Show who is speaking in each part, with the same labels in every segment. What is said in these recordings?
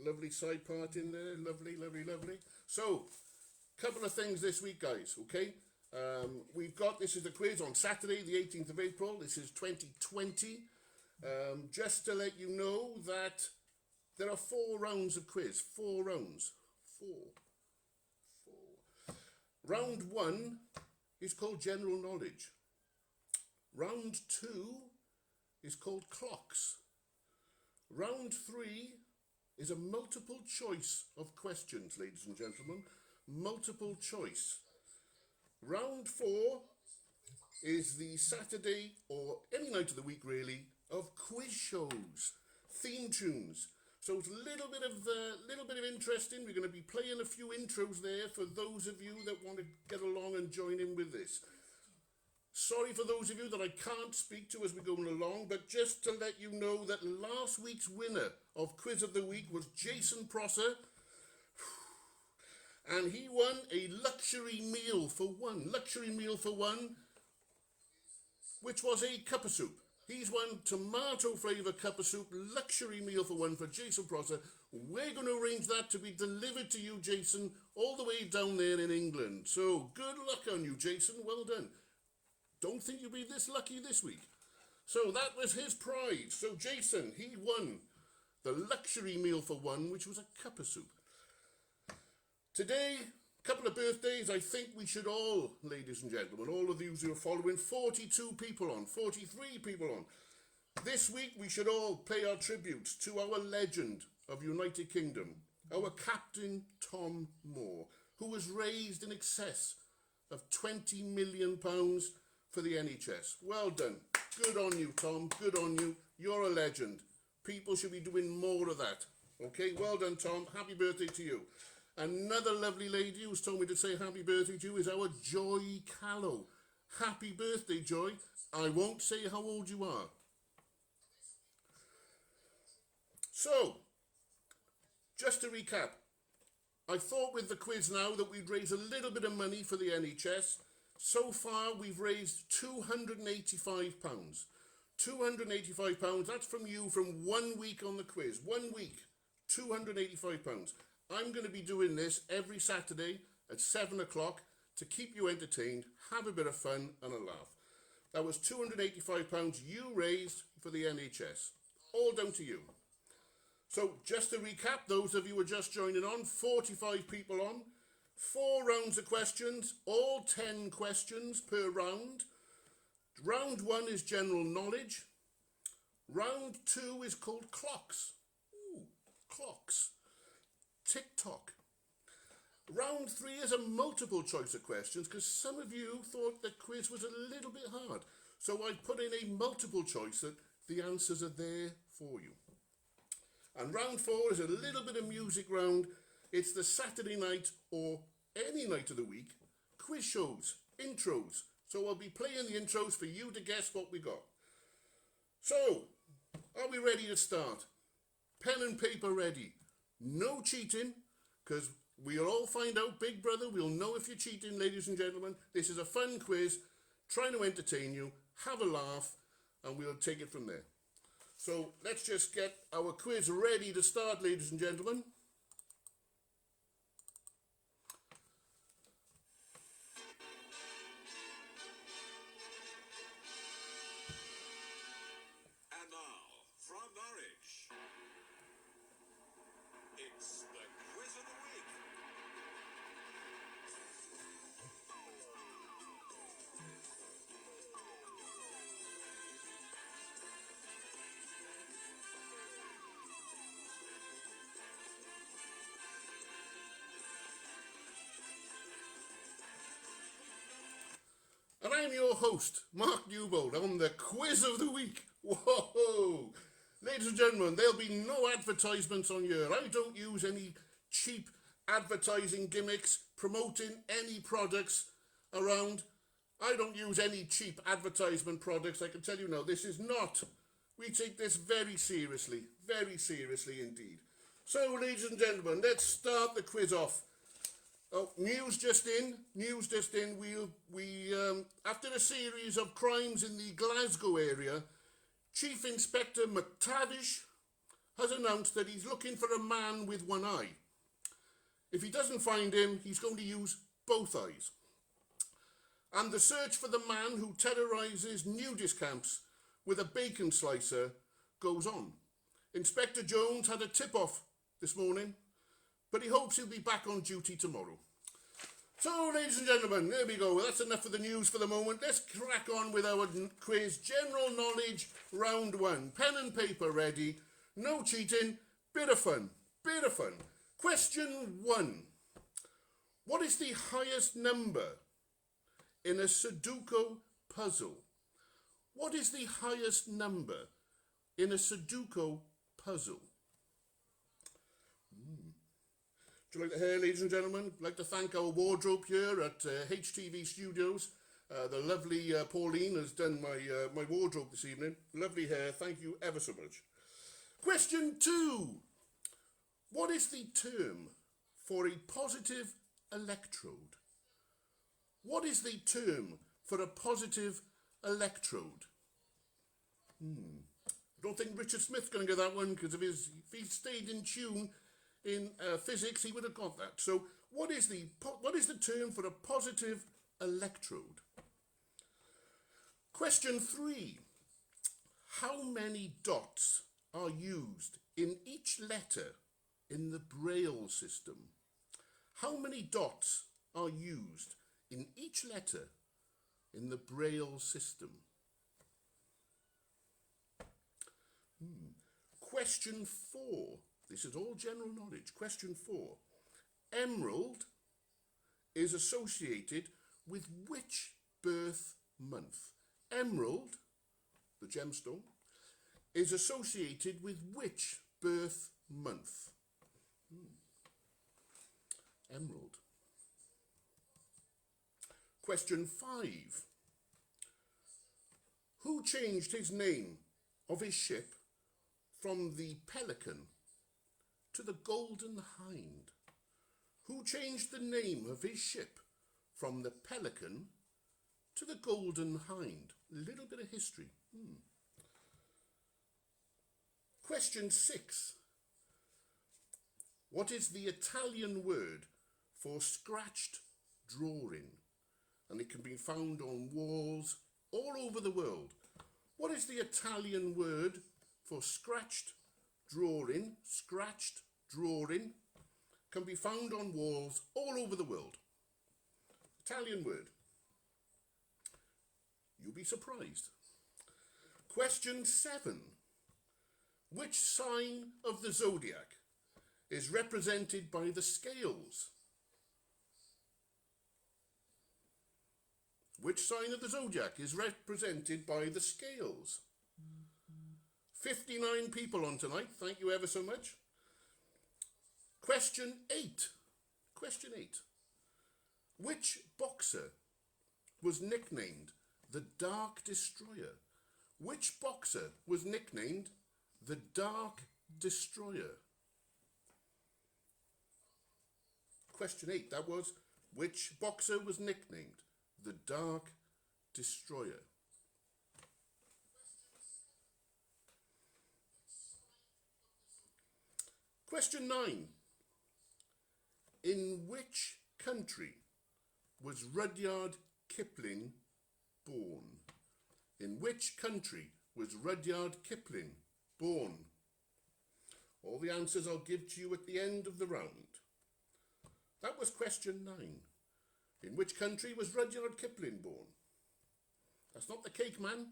Speaker 1: Lovely side part in there. Lovely, lovely, lovely. So, couple of things this week, guys, okay? We've got, this is the quiz on Saturday, the 18th of April. This is 2020. Just to let you know that there are 4 rounds of quiz. 4 rounds. Four. Round 1 is called General Knowledge. Round 2 is called Clocks. Round 3 is a multiple choice of questions, ladies and gentlemen. Multiple choice. Round 4 is the Saturday, or any night of the week really, of quiz shows, theme tunes. So it's a little bit of interesting. We're going to be playing a few intros there for those of you that want to get along and join in with this. Sorry for those of you that I can't speak to as we're going along, but just to let you know that last week's winner of Quiz of the Week was Jason Prosser, and he won a luxury meal for one, which was a cup of soup. He's won tomato flavour cup of soup, luxury meal for one for Jason Prosser. We're going to arrange that to be delivered to you, Jason, all the way down there in England. So good luck on you, Jason. Well done. Don't think you'll be this lucky this week. So that was his prize. So Jason, he won the luxury meal for one, which was a cup of soup. Today, a couple of birthdays. I think we should all, ladies and gentlemen, all of you who are following, 42 people on, 43 people on. This week we should all pay our tribute to our legend of United Kingdom, our Captain Tom Moore, who was raised in excess of £20 million for the NHS. Well done. Good on you, Tom. Good on you. You're a legend. People should be doing more of that. Okay, well done, Tom. Happy birthday to you. Another lovely lady who's told me to say happy birthday to you is our Joy Callow. Happy birthday, Joy. I won't say how old you are. So, just to recap, I thought with the quiz now that we'd raise a little bit of money for the NHS. So far, we've raised £285. £285, that's from you from 1 week on the quiz. 1 week, £285. I'm going to be doing this every Saturday at 7 o'clock to keep you entertained, have a bit of fun and a laugh. That was £285 you raised for the NHS. All down to you. So just to recap, those of you who are just joining on, 45 people on, 4 rounds of questions, all 10 questions per round. Round 1 is general knowledge. Round 2 is called clocks. Ooh, clocks. Tick-tock. Round 3 is a multiple choice of questions because some of you thought the quiz was a little bit hard. So I put in a multiple choice that the answers are there for you. And round 4 is a little bit of music round. It's the Saturday night or any night of the week quiz shows, intros. So I'll be playing the intros for you to guess what we got. So, are we ready to start? Pen and paper ready. No cheating, because we'll all find out, Big Brother, we'll know if you're cheating, ladies and gentlemen. This is a fun quiz, trying to entertain you, have a laugh, and we'll take it from there. So let's just get our quiz ready to start, ladies and gentlemen.
Speaker 2: And now, from Norwich, it's the Quiz of the Week.
Speaker 1: And I'm your host, Mark Newbold, on the Quiz of the Week. Whoa! Ladies and gentlemen, there'll be no advertisements on here. I don't use any cheap advertising gimmicks promoting any products around. I don't use any cheap advertisement products. I can tell you now, this is not. We take this very seriously indeed. So, ladies and gentlemen, let's start the quiz off. Oh, news just in. We after a series of crimes in the Glasgow area, Chief Inspector McTavish has announced that he's looking for a man with one eye. If he doesn't find him, he's going to use both eyes. And the search for the man who terrorises nudist camps with a bacon slicer goes on. Inspector Jones had a tip-off this morning, but he hopes he'll be back on duty tomorrow. So, ladies and gentlemen, there we go. That's enough of the news for the moment. Let's crack on with our quiz. General knowledge, round one. Pen and paper ready. No cheating. Bit of fun. Bit of fun. Question 1. What is the highest number in a Sudoku puzzle? What is the highest number in a Sudoku puzzle? Do you like to hear, ladies and gentlemen? I'd like to thank our wardrobe here at HTV Studios. The lovely Pauline has done my wardrobe this evening. Lovely hair. Thank you ever so much. Question 2. What is the term for a positive electrode? What is the term for a positive electrode? I don't think Richard Smith's going to get that one, because if he stayed in tune in physics, he would have got that. So what is the term for a positive electrode? Question 3. How many dots are used in each letter in the Braille system? How many dots are used in each letter in the Braille system? Question 4. This is all general knowledge. Question 4. Emerald is associated with which birth month? Emerald, the gemstone, is associated with which birth month? Emerald. Question 5. Who changed his name of his ship from the Pelican to the Golden Hind? Who changed the name of his ship from the Pelican to the Golden Hind? A little bit of history. Question 6. What is the Italian word for scratched drawing? And it can be found on walls all over the world. What is the Italian word for scratched drawing? Scratched drawing can be found on walls all over the world. Italian word. You'll be surprised. Question 7. Which sign of the zodiac is represented by the scales? Which sign of the zodiac is represented by the scales? 59 people on tonight. Thank you ever so much. Question 8. Question 8. Which boxer was nicknamed the Dark Destroyer? Which boxer was nicknamed the Dark Destroyer? Question 8. That was, which boxer was nicknamed the Dark Destroyer? Question 9. In which country was Rudyard Kipling born? In which country was Rudyard Kipling born? All the answers I'll give to you at the end of the round. That was question 9. In which country was Rudyard Kipling born? That's not the cake man.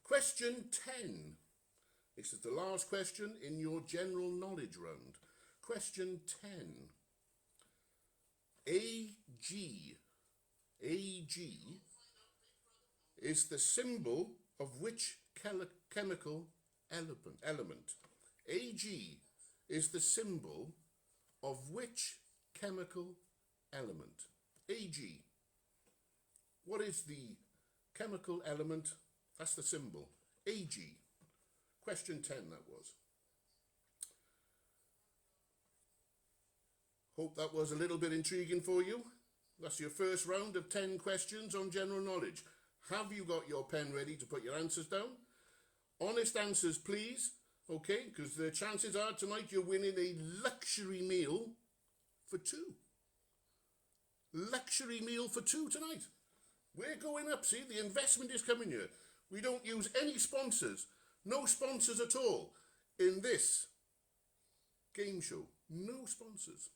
Speaker 1: Question 10. This is the last question in your general knowledge round. Question 10. Ag. Ag is the symbol of which chemical element? Ag is the symbol of which chemical element? Ag. What is the chemical element? That's the symbol. Ag. Question 10 that was. Hope that was a little bit intriguing for you. That's your first round of 10 questions on general knowledge. Have you got your pen ready to put your answers down? Honest answers, please. Okay, because the chances are tonight you're winning a luxury meal for two. Luxury meal for two tonight. We're going up, see, the investment is coming here. We don't use any sponsors, no sponsors at all in this game show. No sponsors.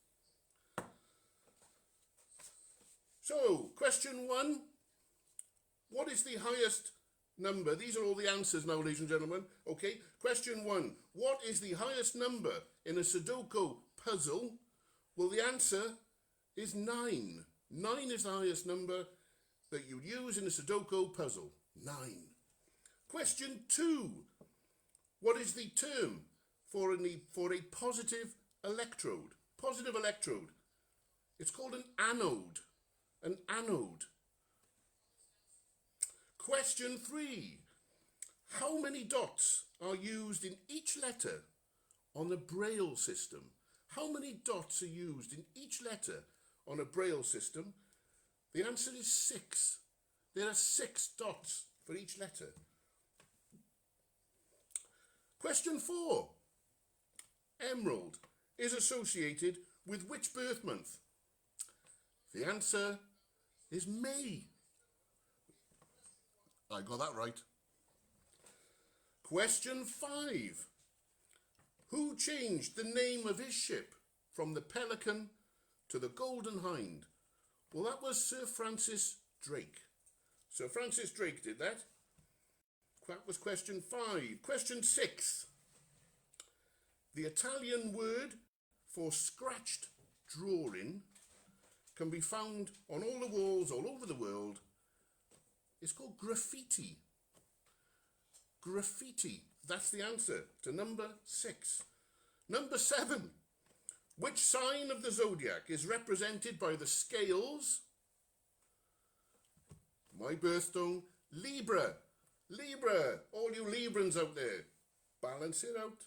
Speaker 1: So, question 1. What is the highest number? These are all the answers now, ladies and gentlemen. Okay, question 1. What is the highest number in a Sudoku puzzle? Well, the answer is 9. 9 is the highest number that you use in a Sudoku puzzle. 9. Question 2. What is the term for a positive electrode? Positive electrode. It's called an anode. An anode. Question 3. How many dots are used in each letter on the Braille system? How many dots are used in each letter on a Braille system? The answer is 6. There are 6 dots for each letter. Question 4. Emerald is associated with which birth month? The answer is May. I got that right. Question 5. Who changed the name of his ship from the Pelican to the Golden Hind? Well, that was Sir Francis Drake. Sir Francis Drake did that. That was question 5. Question 6. The Italian word for scratched drawing can be found on all the walls all over the world. It's called graffiti. Graffiti. That's the answer to number 6. Number 7. Which sign of the zodiac is represented by the scales? My birthstone, Libra. Libra. All you Librans out there. Balance it out.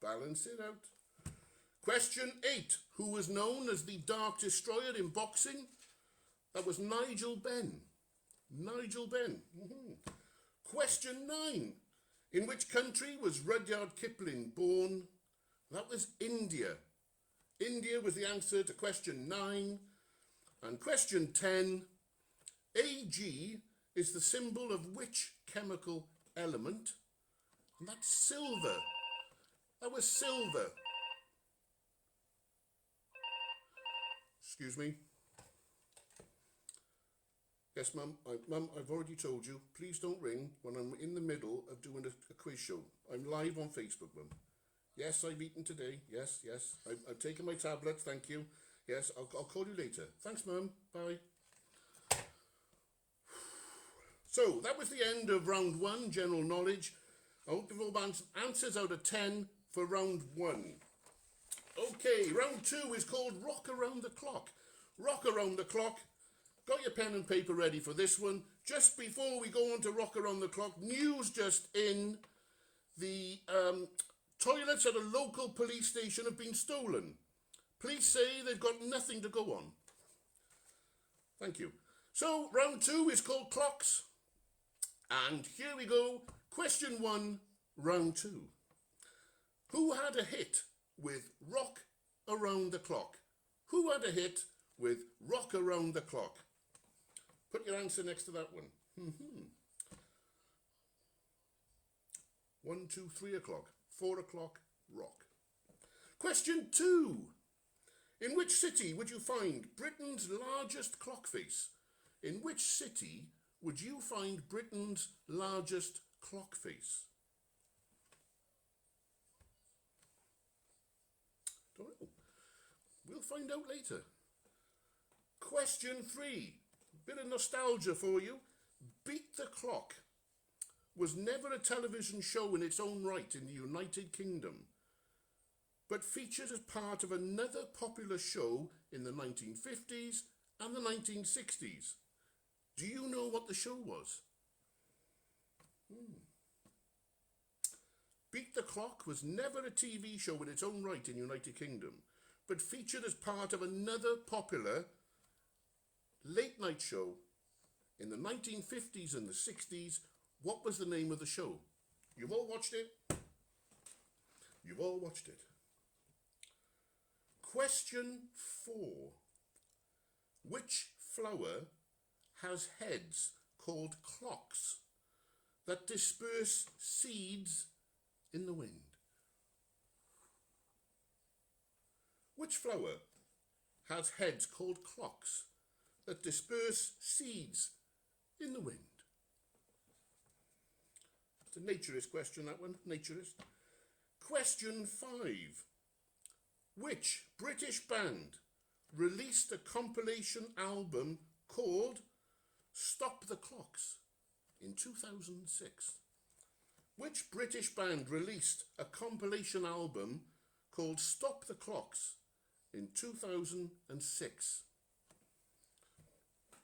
Speaker 1: Balance it out. Question 8. Who was known as the Dark Destroyer in boxing? That was Nigel Benn. Nigel Benn. Question 9. In which country was Rudyard Kipling born? That was India. India was the answer to question 9. And question 10. Ag is the symbol of which chemical element? And that's silver. That was silver. Excuse me. Yes, Mum. Mum, I've already told you. Please don't ring when I'm in the middle of doing a quiz show. I'm live on Facebook, Mum. Yes, I've eaten today. Yes, yes. I've taken my tablets. Thank you. Yes, I'll call you later. Thanks, Mum. Bye. So, that was the end of round 1, general knowledge. I hope you've all answers out of 10 for round 1. Okay, round 2 is called Rock Around the Clock. Rock Around the Clock. Got your pen and paper ready for this one. Just before we go on to Rock Around the Clock, news just in. The toilets at a local police station have been stolen. Police say they've got nothing to go on. Thank you. So, round 2 is called Clocks. And here we go. Question 1, round 2. Who had a hit with Rock Around the Clock? Who had a hit with Rock Around the Clock? Put your answer next to that one. 1, 2, 3 o'clock. 4 o'clock, rock. Question 2. In which city would you find Britain's largest clock face? In which city would you find Britain's largest clock face? Don't know. We'll find out later. Question 3. Bit of nostalgia for you. Beat the Clock was never a television show in its own right in the United Kingdom, but featured as part of another popular show in the 1950s and the 1960s. Do you know what the show was? Beat the Clock was never a TV show in its own right in the United Kingdom, but featured as part of another popular late night show in the 1950s and the 60s. What was the name of the show? You've all watched it? You've all watched it. Question 4. Which flower has heads called clocks that disperse seeds in the wind? Which flower has heads called clocks that disperse seeds in the wind? It's a naturist question, that one. Naturist. Question 5. Which British band released a compilation album called Stop the Clocks in 2006? Which British band released a compilation album called Stop the Clocks in 2006?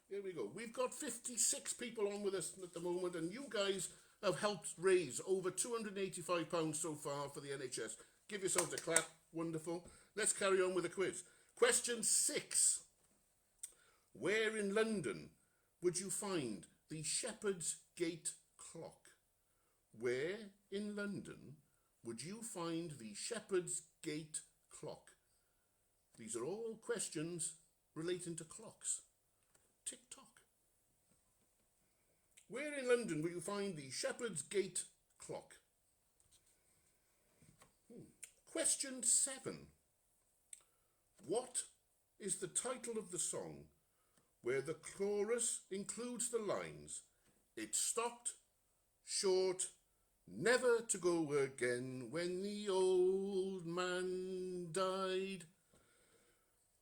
Speaker 1: Here we go. We've got 56 people on with us at the moment, and you guys have helped raise over £285 so far for the NHS. Give yourselves a clap. Wonderful. Let's carry on with the quiz. Question 6. Where in London would you find the Shepherd's Gate clock? Where in London would you find the Shepherd's Gate clock? These are all questions relating to clocks. Tick-tock. Where in London will you find the Shepherd's Gate clock? Question 7. What is the title of the song where the chorus includes the lines, "It stopped short, never to go again when the old man died"?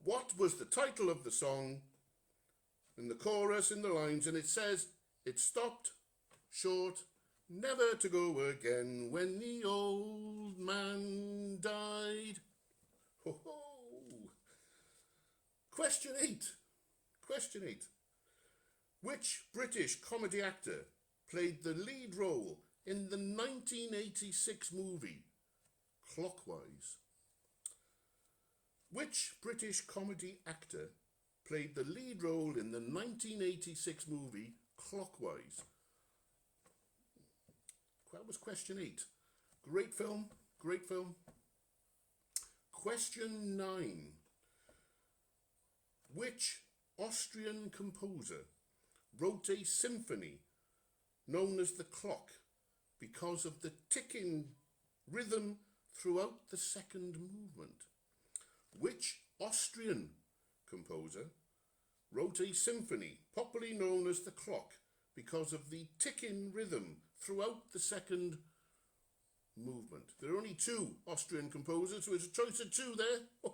Speaker 1: What was the title of the song in the chorus, in the lines, and it says, "It stopped short, never to go again when the old man died"? Ho ho! Question 8. Question 8. Which British comedy actor played the lead role in the 1986 movie Clockwise? Which British comedy actor played the lead role in the 1986 movie Clockwise? That was question 8. Great film, great film. Question 9. Which Austrian composer wrote a symphony known as the Clock because of the ticking rhythm throughout the second movement? Which Austrian composer wrote a symphony popularly known as the Clock because of the ticking rhythm throughout the second movement? There are only 2 Austrian composers, so it's a choice of 2 there.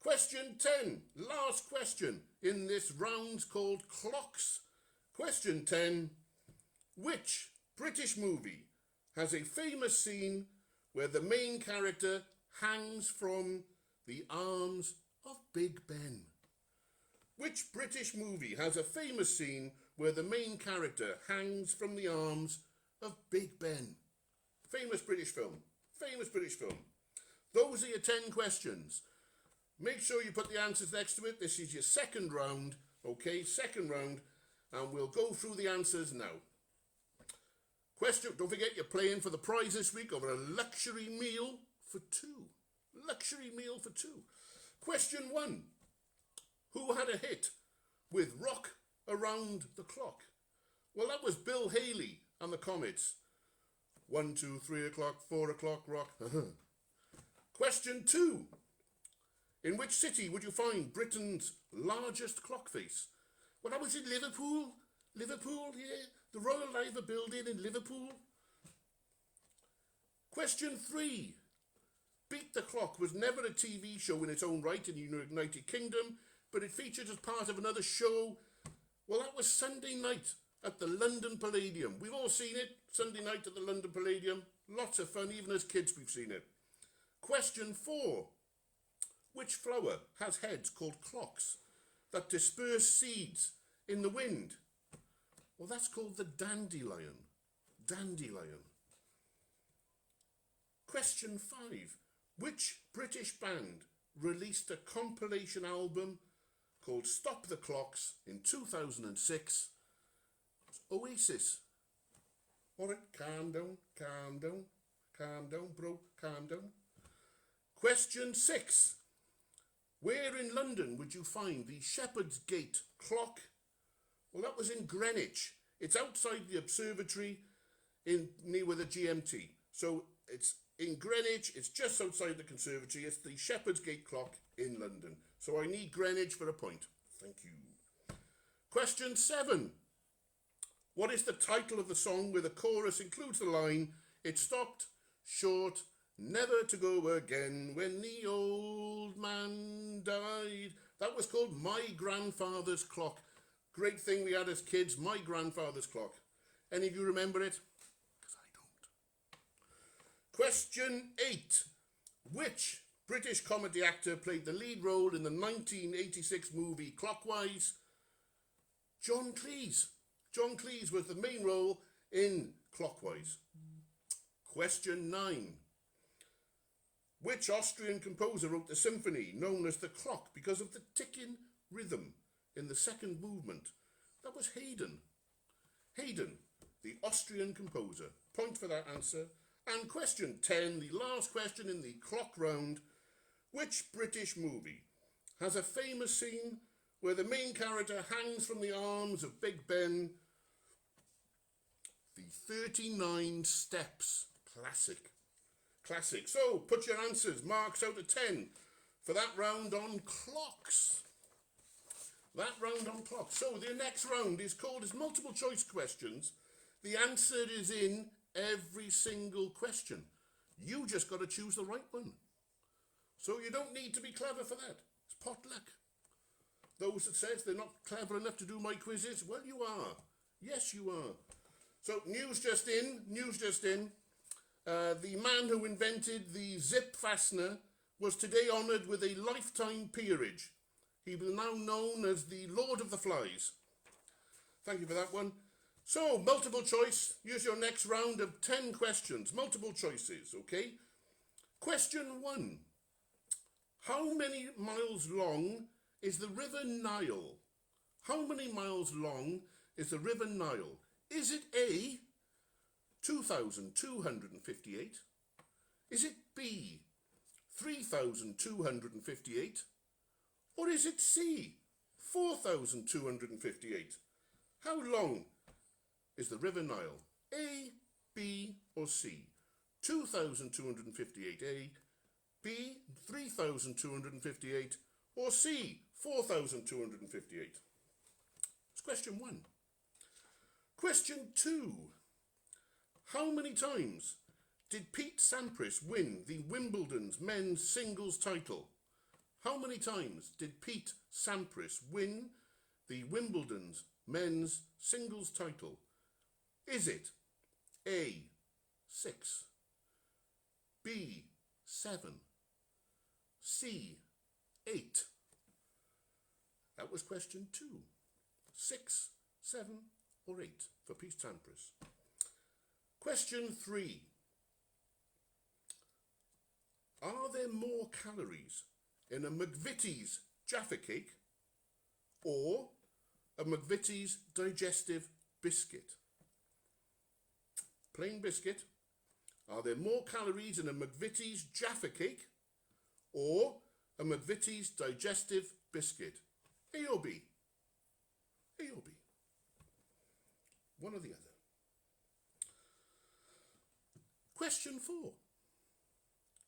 Speaker 1: Question 10, last question in this round called Clocks. Question 10, which British movie has a famous scene where the main character hangs from the arms of Big Ben? Which British movie has a famous scene where the main character hangs from the arms of Big Ben? Famous British film. Famous British film. Those are your 10 questions. Make sure you put the answers next to it. This is your second round, okay? Second round, and we'll go through the answers now. Question, don't forget you're playing for the prize this week of a luxury meal for 2. Luxury meal for 2. Question 1. Who had a hit with Rock Around the Clock? Well, that was Bill Haley and the Comets. 1, 2, 3 o'clock, 4 o'clock, rock. Question 2. In which city would you find Britain's largest clock face? Well, that was in Liverpool. Liverpool, yeah. The Royal Liver Building in Liverpool. Question 3. Beat the Clock was never a TV show in its own right in the United Kingdom, but it featured as part of another show. Well, that was Sunday night at the London Palladium. We've all seen it. Sunday night at the London Palladium. Lots of fun. Even as kids, we've seen it. Question 4. Which flower has heads called clocks that disperse seeds in the wind? Well, that's called the dandelion. Dandelion. Question 5. Which British band released a compilation album called Stop the Clocks in 2006? It's Oasis. All right, calm down, calm down, Calm down, bro. Calm down. Question 6. Where in London would you find the Shepherd's Gate clock? Well, that was in Greenwich. It's outside the observatory near where the GMT. So it's in Greenwich. It's just outside the conservatory. It's the Shepherd's Gate clock in London. So I need Greenwich for a point. Thank you. Question 7. What is the title of the song where the chorus includes the line, "It stopped short, never to go again when the old man died"? That was called My Grandfather's Clock. Great thing we had as kids, My Grandfather's Clock. Any of you remember it? Because I don't. Question 8. Which British comedy actor played the lead role in the 1986 movie Clockwise? John Cleese. John Cleese was the main role in Clockwise. Question 9. Which Austrian composer wrote the symphony known as The Clock because of the ticking rhythm in the second movement? That was Haydn. Haydn, the Austrian composer. Point for that answer. And question 10, the last question in the clock round. Which British movie has a famous scene where the main character hangs from the arms of Big Ben? The 39 Steps. Classic. Classic. So, put your answers, marks out of 10 for that round on clocks. That round on clocks. So, the next round is called as multiple choice questions. The answer is in every single question. You just got to choose the right one. So, you don't need to be clever for that. It's potluck. Those that says they're not clever enough to do my quizzes, well, you are. Yes, you are. So, news just in. The man who invented the zip fastener was today honoured with a lifetime peerage. He will now known as the Lord of the Flies. Thank you for that one. So, multiple choice. Here's your next round of 10 questions. Multiple choices, okay? Question 1. How many miles long is the River Nile? How many miles long is the River Nile? Is it A, 2,258? Is it B, 3,258? Or is it C, 4,258? How long is the River Nile? A, B or C? 2,258 A, B, 3,258 or C, 4,258? It's question 1. Question 2. How many times did Pete Sampras win the Wimbledon's men's singles title? How many times did Pete Sampras win the Wimbledon's men's singles title? Is it A, 6, B, 7, C, 8? That was question 2. 6, 7 or 8 for Pete Sampras. Question 3. Are there more calories in a McVitie's Jaffa cake or a McVitie's digestive biscuit? Plain biscuit. Are there more calories in a McVitie's Jaffa cake or a McVitie's digestive biscuit? A or B? A or B? One or the other. Question 4.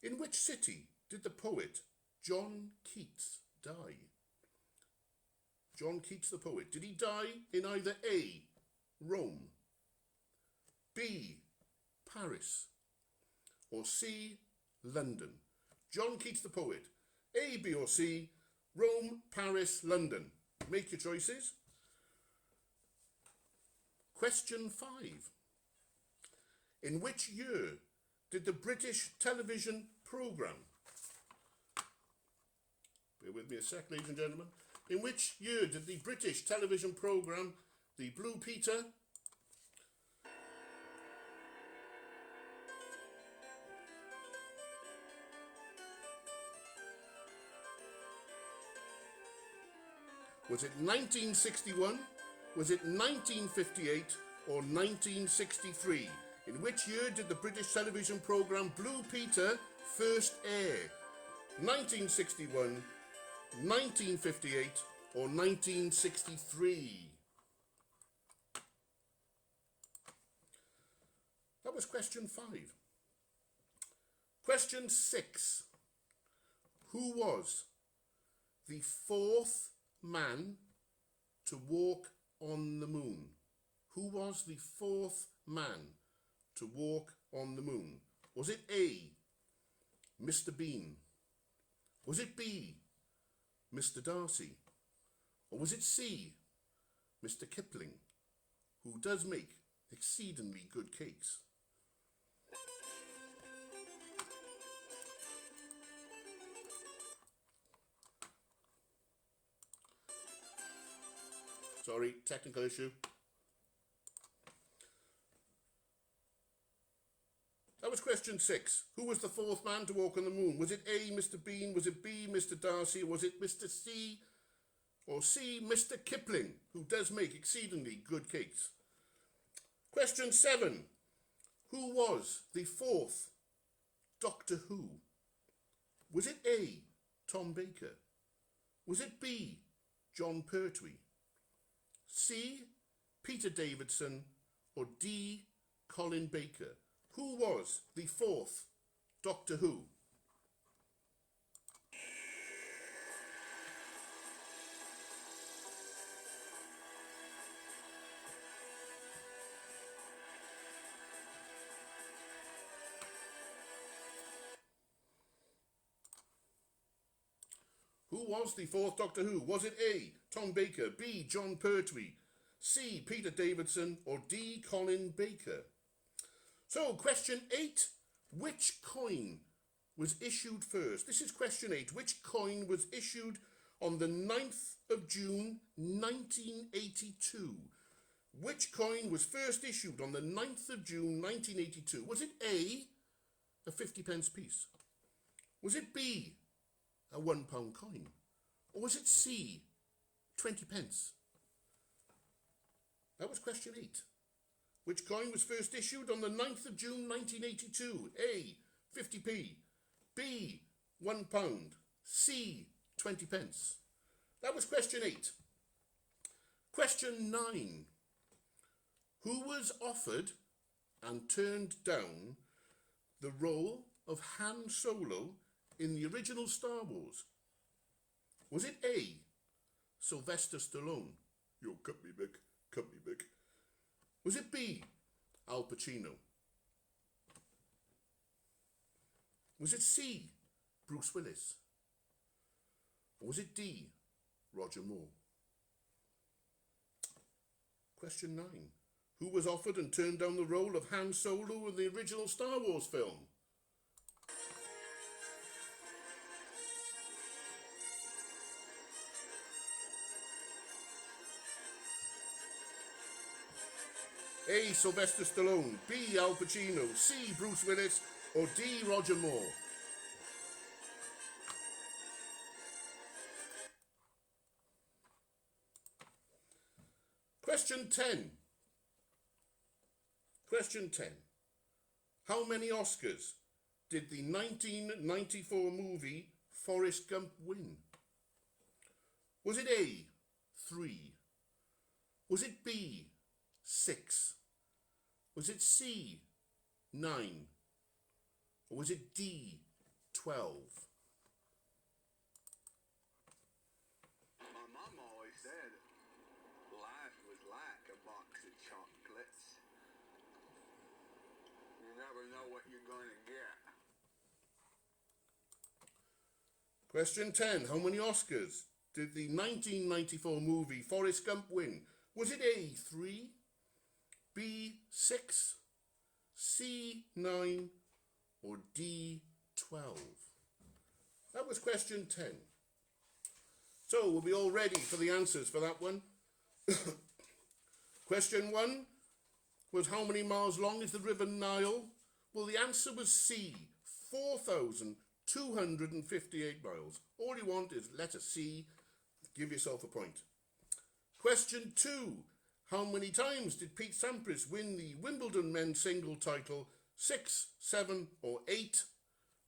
Speaker 1: In which city did the poet John Keats die? John Keats the poet. Did he die in either A, Rome, B, Paris, or C, London? John Keats the poet. A, B or C, Rome, Paris, London. Make your choices. Question 5. In which year did the British television programme, bear with me a sec, ladies and gentlemen, in which year did the British television programme, The Blue Peter, was it 1961, was it 1958 or 1963? In which year did the British television programme Blue Peter first air? 1961, 1958 or 1963? That was question 5. Question 6. Who was the 4th man to walk on the moon? Who was the 4th man to walk on the moon? Was it A, Mr. Bean? Was it B, Mr. Darcy? Or was it C, Mr. Kipling, who does make exceedingly good cakes? Sorry, technical issue. That was question 6. Who was the 4th man to walk on the moon? Was it A, Mr. Bean? Was it B, Mr. Darcy? Or was it Mr. C? Or C, Mr. Kipling, who does make exceedingly good cakes? Question 7. Who was the 4th Doctor Who? Was it A, Tom Baker? Was it B, John Pertwee? C, Peter Davidson? Or D, Colin Baker? Who was the 4th Doctor Who? Who was the 4th Doctor Who? Was it A, Tom Baker, B, John Pertwee, C, Peter Davidson, or D, Colin Baker? So, question 8. Which coin was issued first? This is question 8. Which coin was issued on the 9th of June 1982? Which coin was first issued on the 9th of June 1982? Was it A, a 50p piece? Was it B, a £1 coin? Or was it C, 20p? That was question 8. Which coin was first issued on the 9th of June 1982? A, 50p. B, £1. C, 20p. That was question 8. Question 9. Who was offered and turned down the role of Han Solo in the original Star Wars? Was it A, Sylvester Stallone? Yo, cut me, Mick. Cut me, Mick. Was it B, Al Pacino? Was it C, Bruce Willis? Or was it D, Roger Moore? Question 9. Who was offered and turned down the role of Han Solo in the original Star Wars film? A, Sylvester Stallone, B, Al Pacino, C, Bruce Willis, or D, Roger Moore? Question 10. Question 10. How many Oscars did the 1994 movie Forrest Gump win? Was it A, 3? Was it B, 6? Was it C, 9? Or was it D, 12?
Speaker 2: My mum always said life was like a box of chocolates. You never know what you're going to get.
Speaker 1: Question 10. How many Oscars did the 1994 movie Forrest Gump win? Was it A, 3? B, 6? C, 9? Or D, 12? That was question 10. So, we'll be all ready for the answers for that one. Question 1 was how many miles long is the River Nile? Well, the answer was C, 4,258 miles. All you want is letter C. Give yourself a point. Question 2. How many times did Pete Sampras win the Wimbledon men's single title? 6, 7 or 8?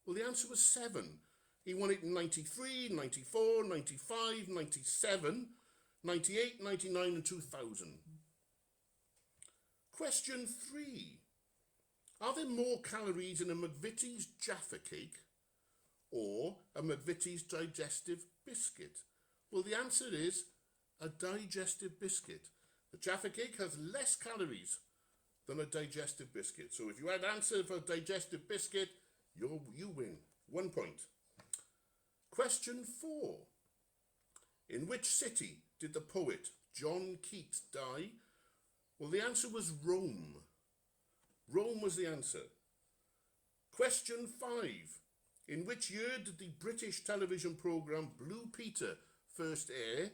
Speaker 1: Well, the answer was 7. He won it in 93, 94, 95, 97, 98, 99 and 2000. Question 3. Are there more calories in a McVitie's Jaffa cake or a McVitie's digestive biscuit? Well, the answer is a digestive biscuit. The Jaffa cake has less calories than a digestive biscuit. So if you had answer for digestive biscuit, you win. 1 point. Question 4. In which city did the poet John Keats die? Well, the answer was Rome. Rome was the answer. Question 5. In which year did the British television programme Blue Peter first air?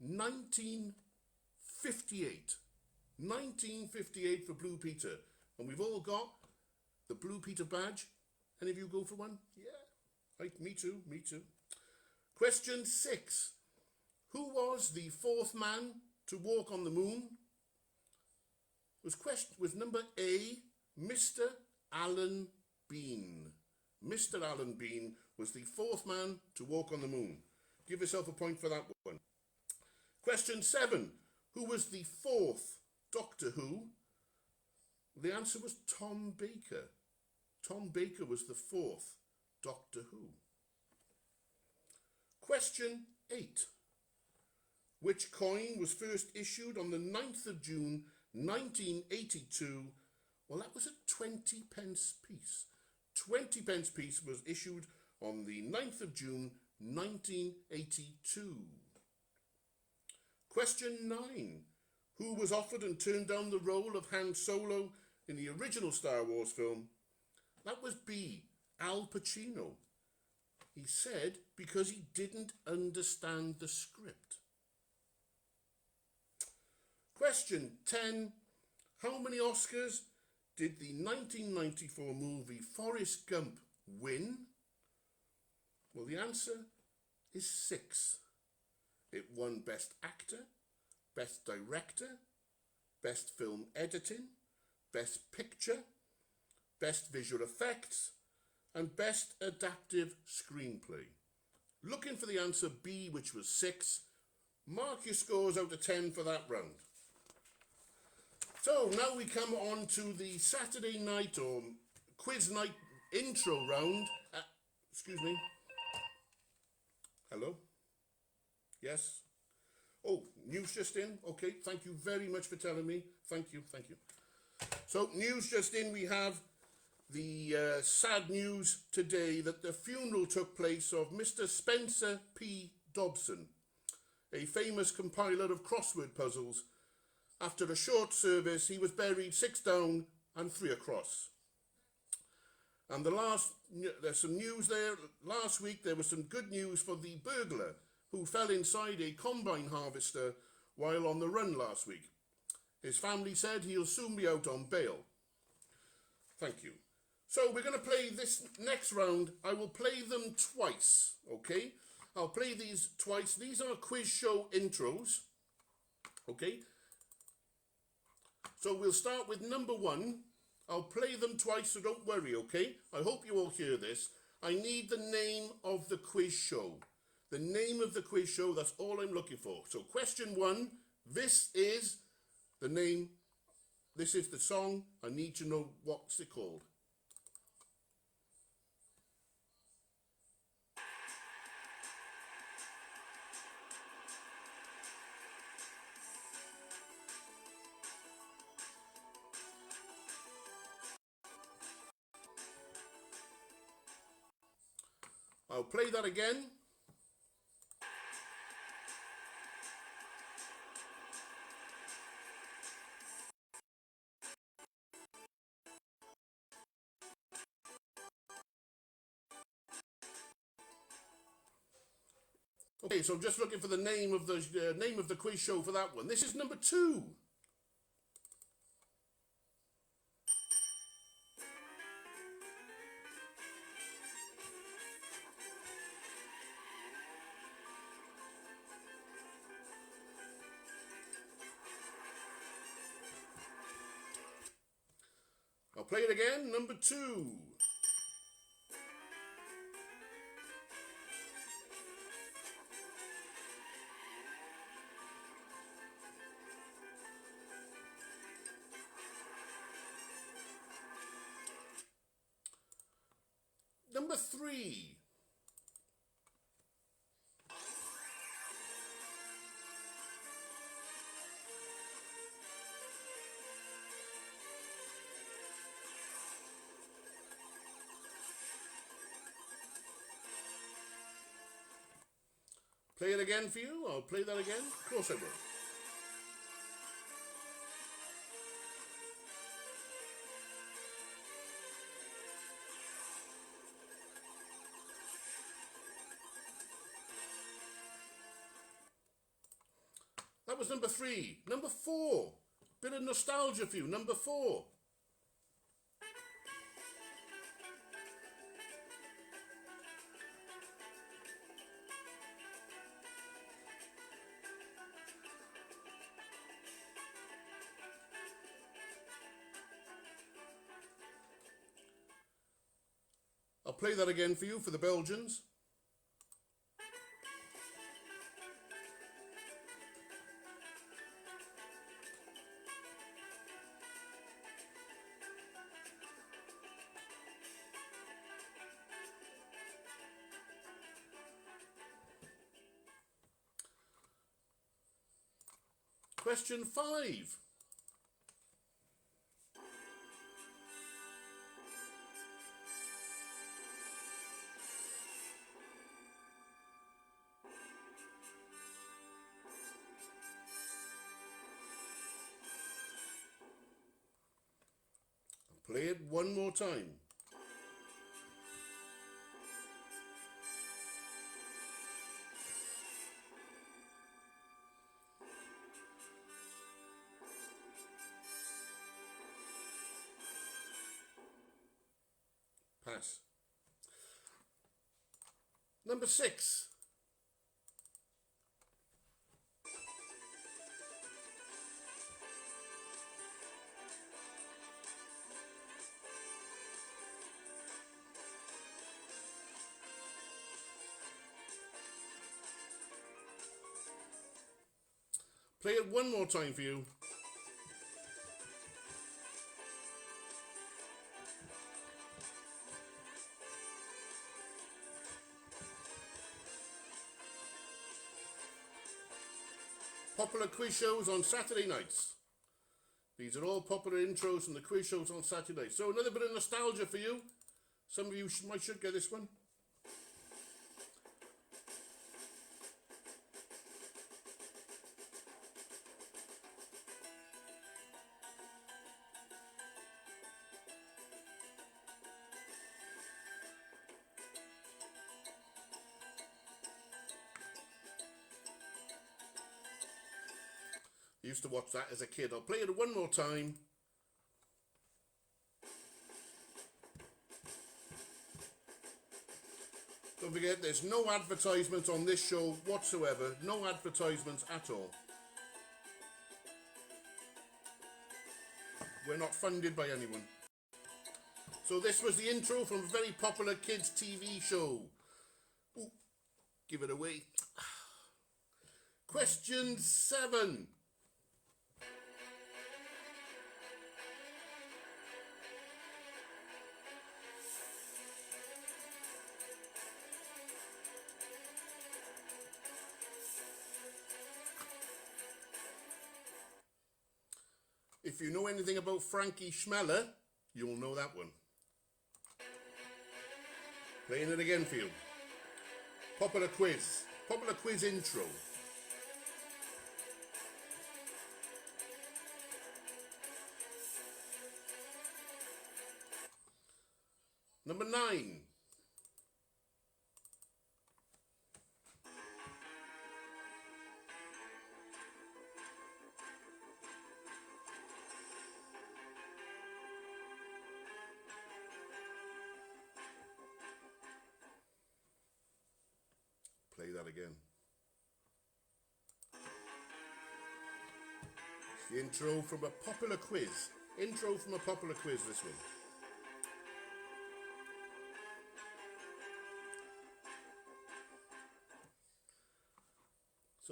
Speaker 1: 1958. 1958 for Blue Peter. And we've all got the Blue Peter badge. Any of you go for one? Yeah. Right, me too. Question 6. Who was the 4th man to walk on the moon? Was number A, Mr. Alan Bean. Mr. Alan Bean was the 4th man to walk on the moon. Give yourself a point for that one. Question 7. Who was the 4th Doctor Who? The answer was Tom Baker. Tom Baker was the 4th Doctor Who. Question 8. Which coin was first issued on the 9th of June 1982? Well, that was a 20 pence piece. 20 pence piece was issued on the 9th of June 1982. Question 9. Who was offered and turned down the role of Han Solo in the original Star Wars film? That was B, Al Pacino. He said because he didn't understand the script. Question 10. How many Oscars did the 1994 movie Forrest Gump win? Well, the answer is 6. It won Best Actor, Best Director, Best Film Editing, Best Picture, Best Visual Effects, and Best Adaptive Screenplay. Looking for the answer B, which was 6. Mark your scores out of 10 for that round. So now we come on to the Saturday night or quiz night intro round. Excuse me. Hello? Yes? Oh, news just in? Okay, thank you very much for telling me. Thank you. So, news just in, we have the sad news today that the funeral took place of Mr. Spencer P. Dobson, a famous compiler of crossword puzzles. After a short service, he was buried 6 down and 3 across. And there's some news there. Last week, there was some good news for the burglar who fell inside a combine harvester while on the run last week. His family said he'll soon be out on bail. Thank you. So we're going to play this next round. I will play them twice, okay? I'll play these twice. These are quiz show intros, okay? So we'll start with number 1. I'll play them twice, so don't worry, okay? I hope you all hear this. I need the name of the quiz show. The name of the quiz show, that's all I'm looking for. So question 1, this is the name, this is the song. I need to know what's it called. I'll play that again. Okay, so I'm just looking for the name of the quiz show for that one. This is number 2. play it again, number 2. Number 3. Play it again for you? I'll play that again? Of course I will. That was number 3. Number 4. Bit of nostalgia for you. Number 4. I'll play that again for you for the Belgians. Question 5. Play it one more time. Pass. Number 6. Play it one more time for you. Popular quiz shows on Saturday nights. These are all popular intros from the quiz shows on Saturday nights. So another bit of nostalgia for you. Some of you should get this one. I used to watch that as a kid. I'll play it one more time. Don't forget, there's no advertisements on this show whatsoever. No advertisements at all. We're not funded by anyone. So this was the intro from a very popular kids TV show. Ooh, give it away. Question 7. If you know anything about Frankie Schmeller, you'll know that one. Playing it again for you. Popular quiz intro. Number 9. Play that again. It's the intro from a popular quiz. Intro from a popular quiz, this one.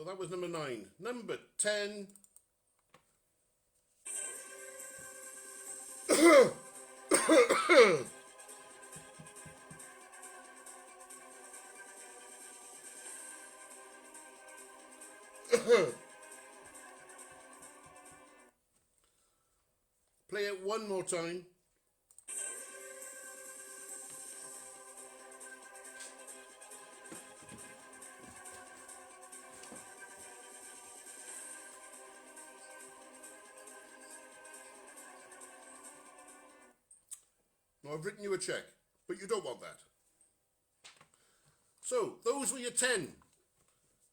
Speaker 1: So that was number 9. Number 10. Play it one more time. Now I've written you a check, but you don't want that. So those were your 10.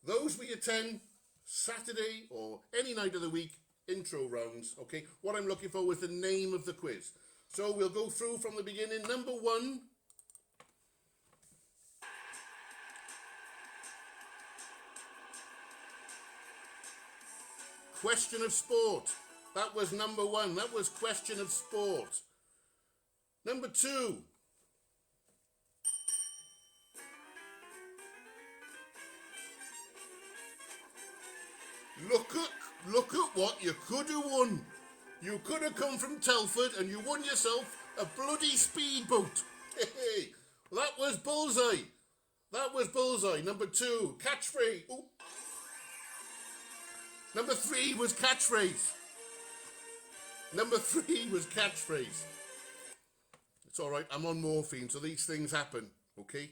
Speaker 1: Those were your 10 Saturday or any night of the week intro rounds. Okay, what I'm looking for was the name of the quiz. So we'll go through from the beginning. Number 1. Question of sport. That was number 1. That was question of sport. Number 2. Look at what you could have won. You could have come from Telford and you won yourself a bloody speedboat. Hey, that was bullseye. That was bullseye. Number 2, catchphrase. Ooh. Number 3 was catchphrase. Number 3 was catchphrase. It's all right, I'm on morphine, so these things happen, okay?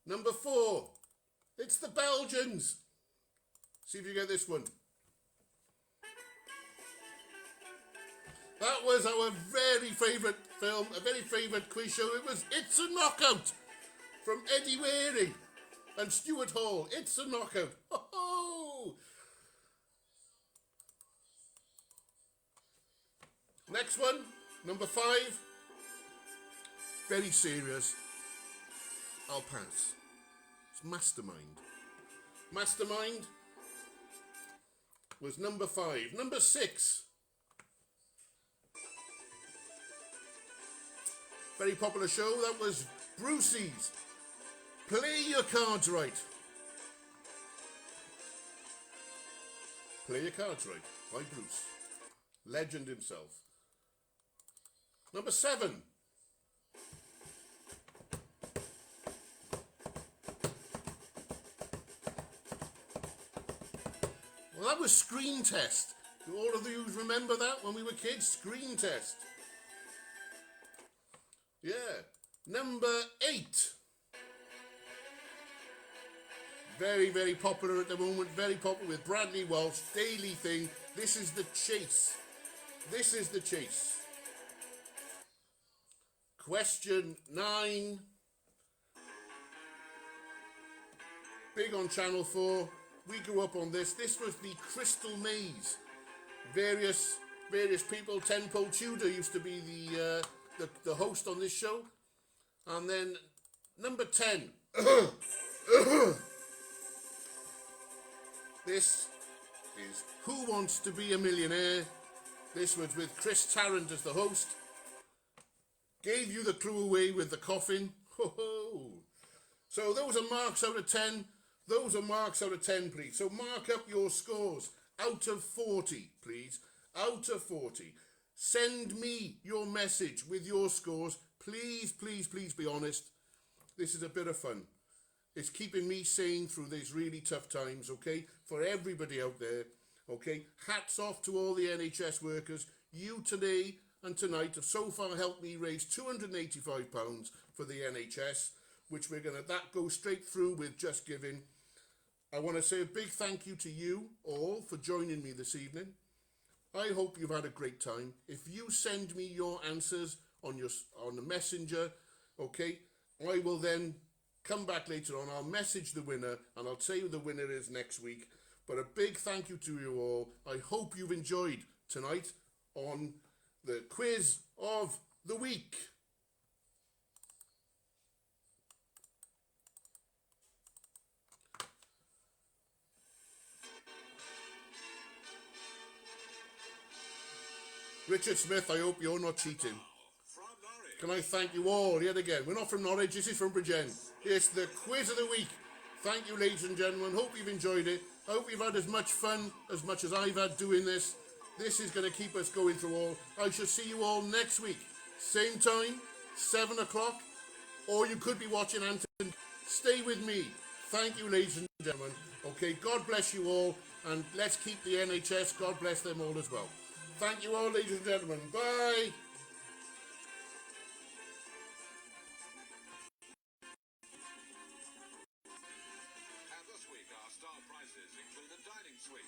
Speaker 1: Number 4, it's the Belgians. See if you get this one. That was our very favourite film, a very favourite quiz show. It was It's a Knockout from Eddie Waring and Stuart Hall. It's a Knockout. Ho-ho! Next one, number 5. Very serious. I'll pass. It's Mastermind. Mastermind was number 5. Number 6. Very popular show. That was Brucey's Play Your Cards Right. Play Your Cards Right by Bruce. Legend himself. Number 7. Well, that was Screen Test. Do all of you remember that when we were kids? Screen Test. Yeah. Number 8. Very, very popular at the moment. Very popular with Bradley Walsh. Daily thing. This is the chase. This is the chase. Question 9. Big on Channel 4. We grew up on this. This was the Crystal Maze. Various people. Tenpole Tudor used to be the host on this show. And then number 10. This is Who Wants to Be a Millionaire? This was with Chris Tarrant as the host. Gave you the clue away with the coffin. Ho ho! So those are marks out of 10. Those are marks out of 10, please. So mark up your scores. Out of 40, please. Out of 40. Send me your message with your scores. Please, please, please be honest. This is a bit of fun. It's keeping me sane through these really tough times, okay? For everybody out there, okay? Hats off to all the NHS workers. You today and tonight have so far helped me raise £285 for the NHS, which that goes straight through with Just Giving. I want to say a big thank you to you all for joining me this evening. I hope you've had a great time. If you send me your answers on the messenger, okay, I will then come back later on. I'll message the winner and I'll tell you who the winner is next week. But a big thank you to you all. I hope you've enjoyed tonight on the quiz of the week. Richard Smith, I hope you're not cheating. Can I thank you all yet again? We're not from Norwich, this is from Bridgend. It's the quiz of the week. Thank you, ladies and gentlemen. Hope you've enjoyed it. I hope you've had as much fun as much as I've had doing this. This is going to keep us going through all. I shall see you all next week. Same time, 7 o'clock. Or you could be watching Anton. Stay with me. Thank you, ladies and gentlemen. Okay, God bless you all. And let's keep the NHS. God bless them all as well. Thank you all, ladies and gentlemen. Bye.
Speaker 3: And this week our star prizes include a dining suite,